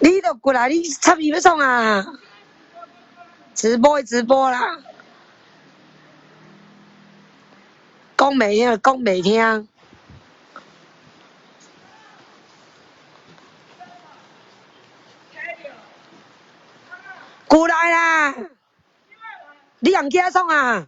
你就过来，你插伊要创啊？直播的直播啦，讲袂听，讲袂听。过来啦！你人家创啊？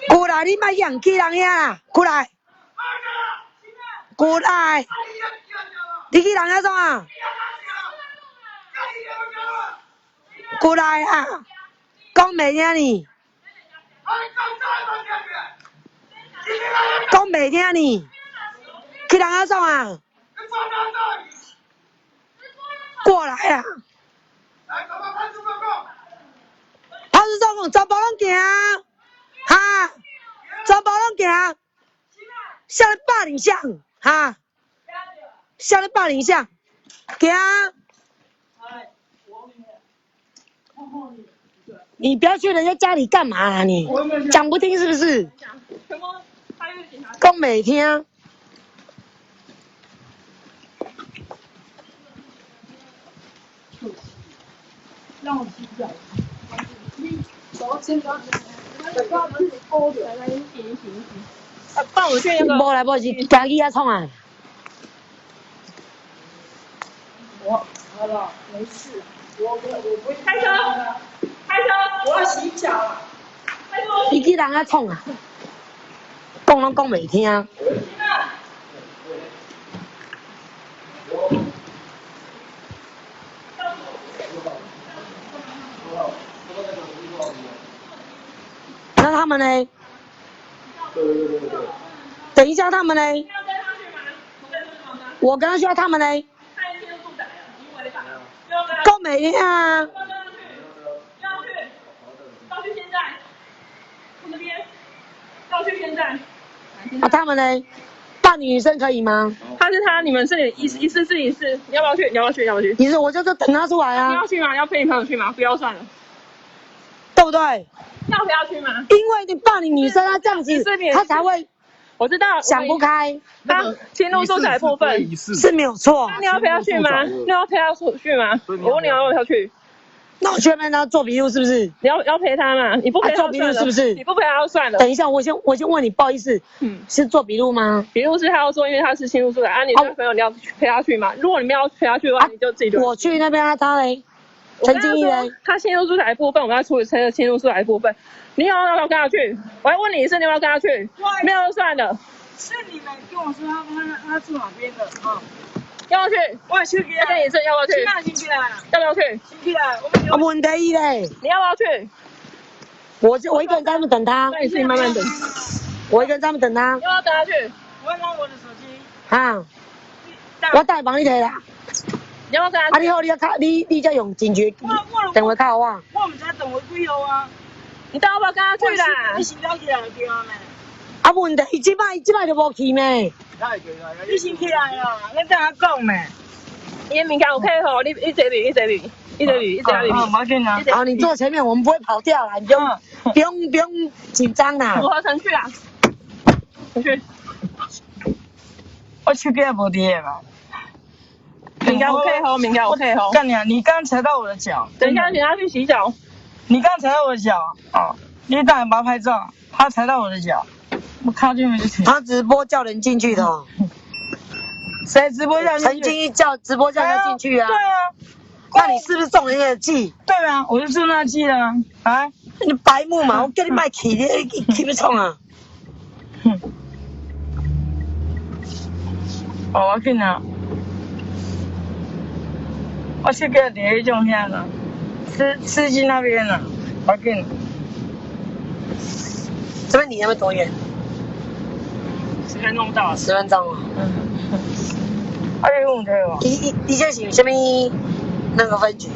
过来，你莫养起人遐啦！过来，过来，你去人遐创啊？过来啊！讲袂听你，讲袂听你，去人遐创啊？过来啊！他是总共全部拢行，哈，全部拢行，像咧霸凌像，哈，像咧霸凌像，行。你不要去人家家里干嘛啊你？讲不听是不是？讲没听。让我洗脚。手先抓着，抓着勾着，来行行行。帮我去那个。无来无去，家己遐创啊。我好了，没事，我不会开车，开车，我要洗脚了。开车。你去人遐创啊？讲拢讲袂听。那他们呢？等一下他们呢？我跟他说他们呢？讲袂听啊！要去现在，从这边，要去现在。啊，他们呢？扮女生可以吗？他是他，你们是你一四四一四，你要不要去？你要不要去？要不要去？你说我就是等他出来啊。你要去吗？要陪你朋友去吗？不要算了，对不对？要不要去吗？因为你霸凌女生啊，这样子他才会我知道想不开。他侵入住宅部分是没有错。那你要陪他去吗？你要陪他去吗？我问你要不要去？那我去陪他做笔录是不是？你要陪他嘛？你不陪他做笔录是不是？你不陪他就算了。等一下，我先问你，不好意思，是做笔录吗？笔录是他要做，因为他是侵入住宅啊。你这个朋友你要陪他去吗？如果你们要陪他去的话，你就自己去。我去那边他嘞，陈静怡嘞，他侵入住宅部分，我们要处理侵入住宅部分。你要不要跟他去？我还问你是你要不要跟他去？没有就算了。是你们跟我说他住哪边的啊？要不要去？我也去给他。跟你说要不要去？现在进去了。要不要去？进去了。我问题嘞。你要不要去？我一个人在那边等他。那你自己慢慢等。我一个人在那边等他。要不要等他去？我要拿我的手机。哈。我带帮你摕啦。你要不要跟他？啊，你好，你再用进去电话卡我。我唔知等我几号啊。你到要不要跟他去啦？你先了起来就对啊咩？啊，问题即摆就无去咩？你先起来啊！你等下讲咩？你的名片 OK 吼，你一直捋，一直捋，一直捋，一直捋。好，马紧啊！好，你坐前面，我们不会跑掉啦，你不用紧张啦。符合程序啦。程序。我手机也无跌嘛。名片 OK 吼，名片 OK 吼。干你啊！你刚踩到我的脚。等一下，请他去洗脚。你刚踩到我的脚啊！你当然帮他拍照，他踩到我的脚，我靠近了就停。他直播叫人进去的。谁直播叫？曾经叫直播叫人进去啊。对啊。那你是不是中人家的计？对啊，我就中那计了啊！你白目嘛！我叫你卖去，你去要创啊？哦，我紧啊！我去给第一种遐了，吃鸡那边了，我紧。这边离那边多远10分钟到。10分钟哦。还有问题哦？你这是什么那个分局？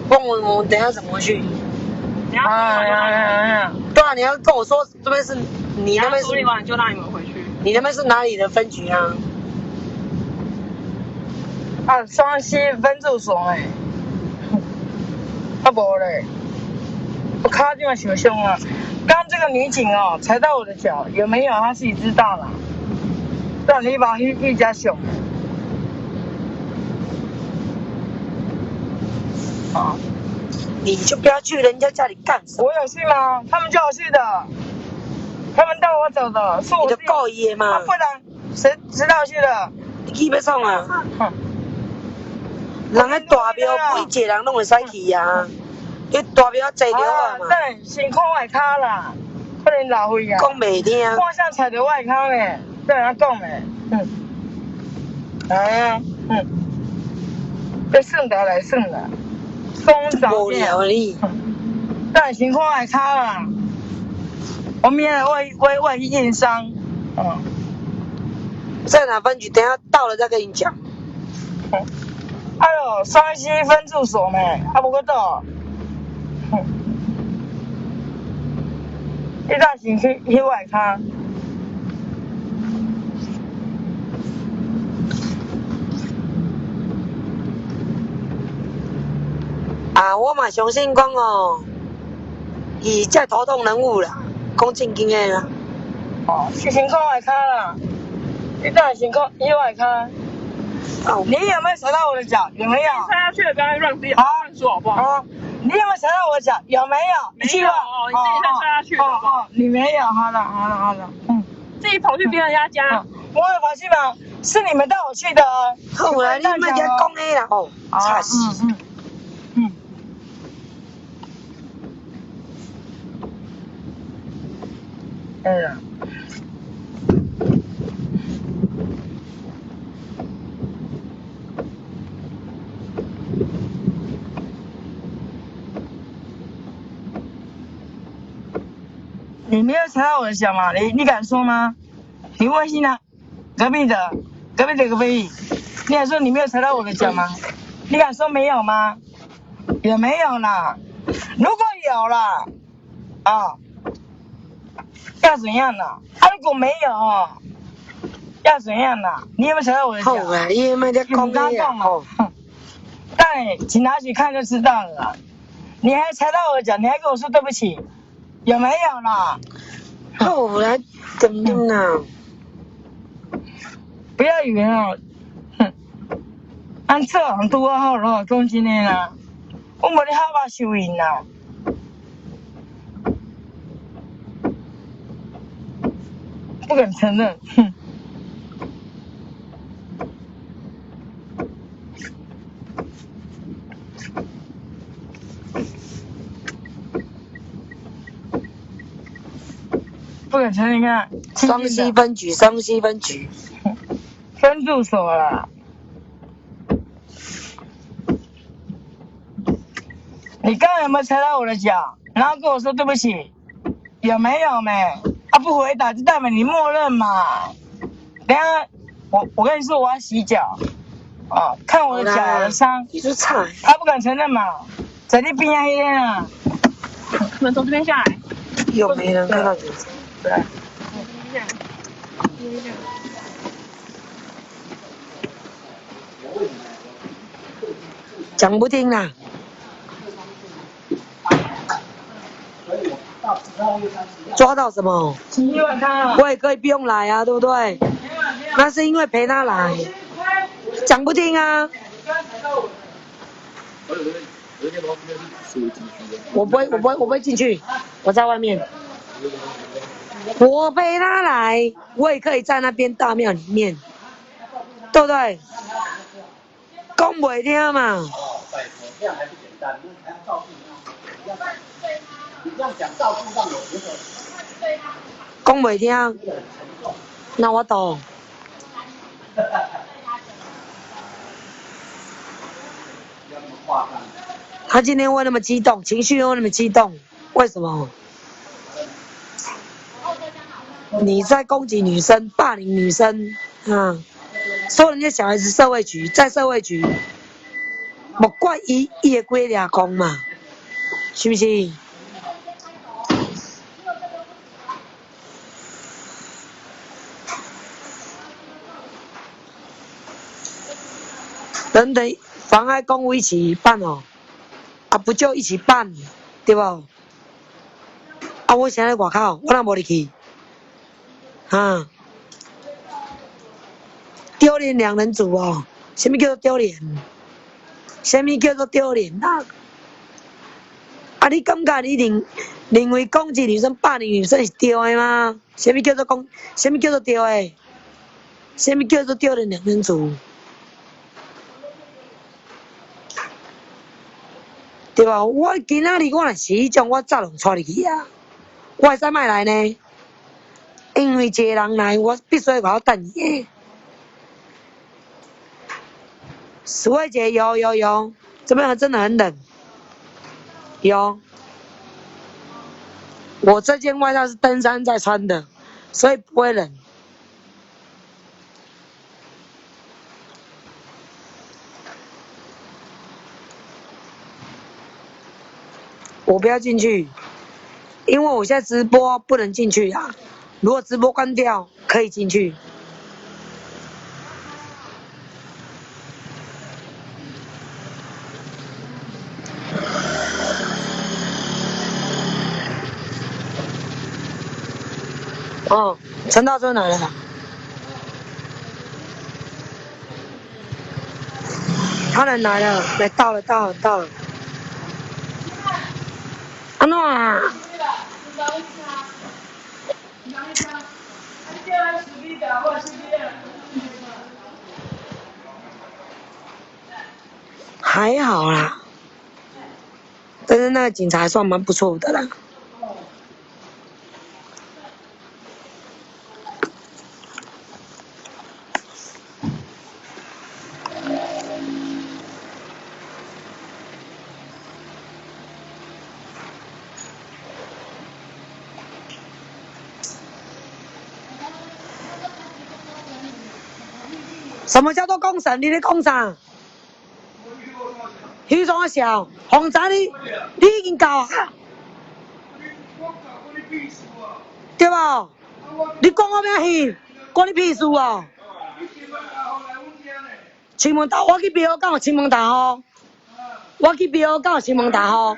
我等下怎么去？你要处理完就让你们回去。对啊，你要跟我说这边是你那边处理完就让你们回去。你那边是哪里的分局啊？啊，双溪分驻所哎。啊无嘞，我卡这么受伤啊！刚这个女警哦，踩到我的脚，有没有？她自己知道啦。让你把一家凶。啊，你就不要去人家家里干什么？我有去吗？他们叫我去的，他们带我走的，是我你就告爷嘛，啊，不然谁知道去的？你去要创啊？人个大庙每一个人拢会使去啊，你大庙坐着啊嘛。等先看外卡啦，可能老岁啊。讲袂听。看像踩着外卡呢，对人讲嘞，哎呀，要算得来算啦，讲早无聊你。等先看外卡啦，我明天我去验伤，在哪分局？等下到了再跟你讲。哎呦，双溪分驻所呢，还无个到。你当先去外卡。啊，我嘛相信讲哦，伊才头痛人物啦，讲正经的啦。哦，是先看外卡啦，你当然先看去外卡。哦，你有没有踩到我的脚？有没有？踩下去了，不要乱自己好乱说好不好？啊，你有没有踩到我的脚？有没有？没有哦，你自己再踩下去好不好？你没有，好了，自己跑去别人家家。我有跑去吗？是你们带我去的。好啦，你莫甲讲诶啦哦，差死。哎呀。你没有踩到我的脚吗？你敢说吗？你问一下隔壁的隔壁，你敢说你没有踩到我的脚吗？你敢说没有吗？也没有啦。如果有啦，啊，要怎样呢？如果没有，要怎样呢？你有没有踩到我的脚？好啦，你莫甲讲诶啦哦。但请拿起看就知道了啦。你还踩到我的脚，你还跟我说对不起，有没有啦？好啦，怎么啦？不要以为哦，按测量拄好咯，讲真诶啦，我无咧好把收银啦。不敢承认，不敢承认，你看，双溪分局，分驻所啦。你刚刚有没有踩到我的脚？然后跟我说对不起，有没有没？不回答就代表你默认嘛。等下我跟你说我要洗脚，看我的脚的伤。你说惨。他不敢承认嘛，在你边那边啊。你们从这边下来。有没人看到警察？对。讲不听啦。抓到什么？我也可以不用来啊，对不对？那是因为陪他来，讲不听啊。我不会进去，我在外面。我陪他来，我也可以在那边大庙里面，对不对？讲袂听嘛。讲袂听，那我懂。他今天会那么激动，情绪又那么激动，为什么？你在攻击女生，霸凌女生，说人家小孩子社会局，在社会局，莫怪伊会过抓狂嘛，是不是？等等，妨碍公务一起办哦，啊不就一起办，对不？啊，我现在外口，我哪无入去？啊，丢脸两人组哦，什么叫做丢脸？什么叫做丢脸啊？啊，你感觉你认为攻击女生、霸凌女生是对的吗？什么叫做什么叫做对的？什么叫做丢脸两人组？对吧？我今仔日我若是迄种，我早就带入去啊。我会使莫来呢？因为一个人来，我必须要我等伊。苏慧姐有，这边真的很冷。有，我这件外套是登山在穿的，所以不会冷。我不要进去，因为我现在直播不能进去啊。如果直播关掉，可以进去。哦，陈大春来了，他人来了，到了。安怎啊？还好啦，但是那个警察还算蛮不错的啦。什么叫做公审？你咧讲啥？迄种啊笑，洪仔你已经到啊，对无？你讲我咩戏？关你屁事哦！亲门大，我去庙敢有亲门大户？我去庙敢有亲门大户？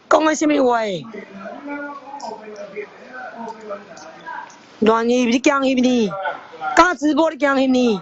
讲的什么话？乱翕，你惊翕呢？敢直播你惊翕呢？